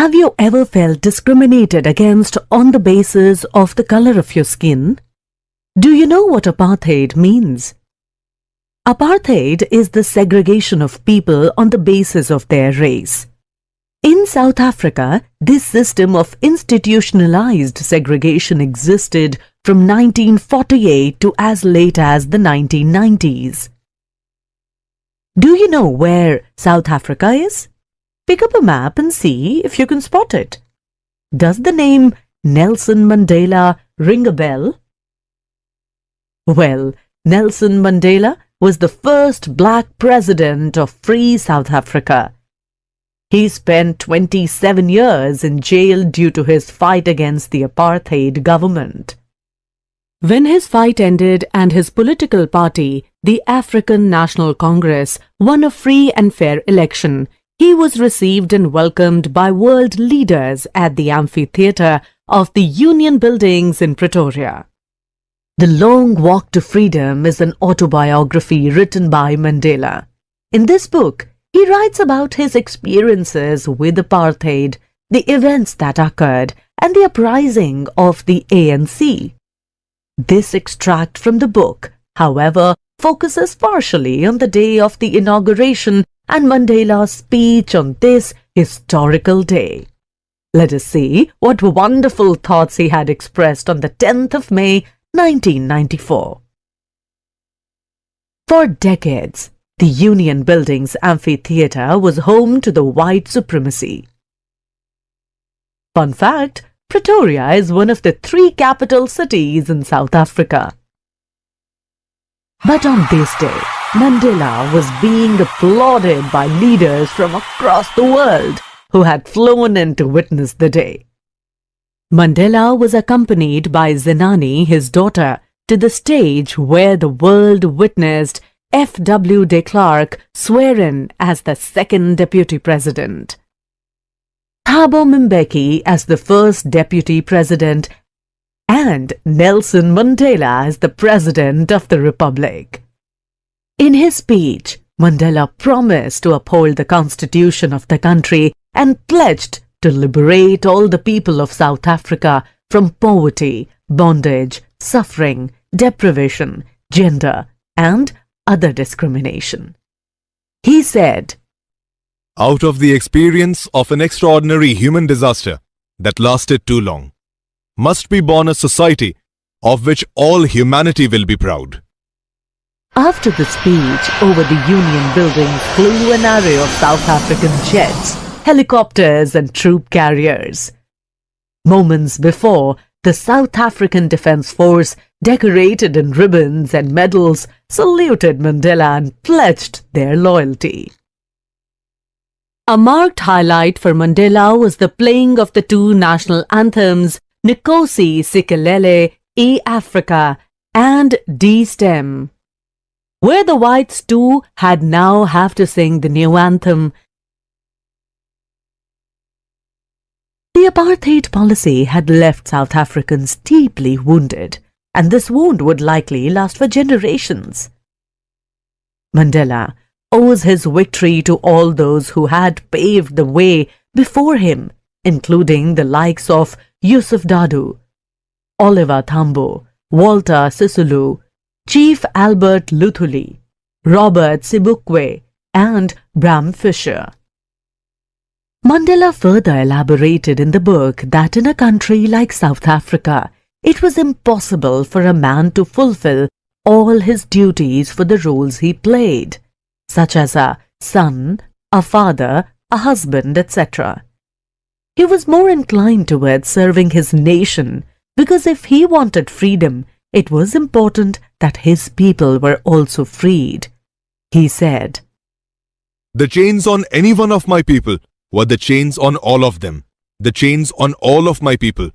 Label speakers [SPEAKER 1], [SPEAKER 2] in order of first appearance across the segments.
[SPEAKER 1] Have you ever felt discriminated against on the basis of the color of your skin? Do you know what apartheid means? Apartheid is the segregation of people on the basis of their race. In South Africa, this system of institutionalized segregation existed from 1948 to as late as the 1990s. Do you know where South Africa is? Pick up a map and see if you can spot it. Does the name Nelson Mandela ring a bell? Well, Nelson Mandela was the first black president of free South Africa. He spent 27 years in jail due to his fight against the apartheid government. When his fight ended and his political party, the African National Congress, won a free and fair election, he was received and welcomed by world leaders at the amphitheatre of the Union Buildings in Pretoria. The Long Walk to Freedom is an autobiography written by Mandela. In this book, he writes about his experiences with apartheid, the events that occurred, and the uprising of the ANC. This extract from the book, however, focuses partially on the day of the inauguration and Mandela's speech on this historical day. Let us see what wonderful thoughts he had expressed on the 10th of May, 1994. For decades, the Union Buildings amphitheatre was home to the white supremacy. Fun fact, Pretoria is one of the 3 capital cities in South Africa. But on this day, Mandela was being applauded by leaders from across the world who had flown in to witness the day. Mandela was accompanied by Zenani, his daughter, to the stage where the world witnessed F.W. de Klerk swear in as the second deputy president, Thabo Mbeki as the first deputy president, and Nelson Mandela as the president of the republic. In his speech, Mandela promised to uphold the constitution of the country and pledged to liberate all the people of South Africa from poverty, bondage, suffering, deprivation, gender, and other discrimination. He said,
[SPEAKER 2] "Out of the experience of an extraordinary human disaster that lasted too long, must be born a society of which all humanity will be proud."
[SPEAKER 1] After the speech, over the Union Buildings flew an array of South African jets, helicopters and troop carriers. Moments before, the South African Defence Force, decorated in ribbons and medals, saluted Mandela and pledged their loyalty. A marked highlight for Mandela was the playing of the 2 national anthems, Nkosi Sikelel' iAfrika and D-Stem, where the whites too had now have to sing the new anthem. The apartheid policy had left South Africans deeply wounded, and this wound would likely last for generations. Mandela owes his victory to all those who had paved the way before him, including the likes of Yusuf Dadoo, Oliver Tambo, Walter Sisulu, Chief Albert Luthuli, Robert Sibukwe, and Bram Fisher. Mandela further elaborated in the book that in a country like South Africa, it was impossible for a man to fulfill all his duties for the roles he played, such as a son, a father, a husband, etc. He was more inclined towards serving his nation because if he wanted freedom, it was important that his people were also freed. He said,
[SPEAKER 2] "The chains on any one of my people were the chains on all of them. The chains on all of my people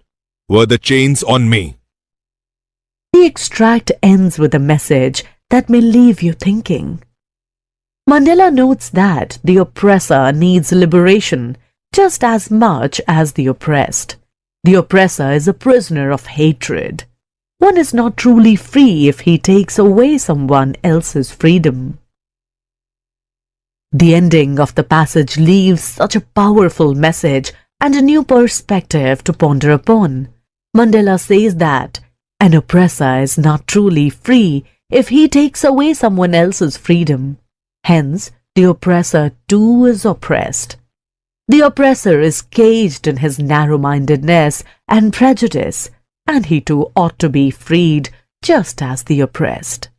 [SPEAKER 2] were the chains on me."
[SPEAKER 1] The extract ends with a message that may leave you thinking. Mandela notes that the oppressor needs liberation just as much as the oppressed. The oppressor is a prisoner of hatred. One is not truly free if he takes away someone else's freedom. The ending of the passage leaves such a powerful message and a new perspective to ponder upon. Mandela says that an oppressor is not truly free if he takes away someone else's freedom. Hence, the oppressor too is oppressed. The oppressor is caged in his narrow-mindedness and prejudice, and he too ought to be freed just as the oppressed.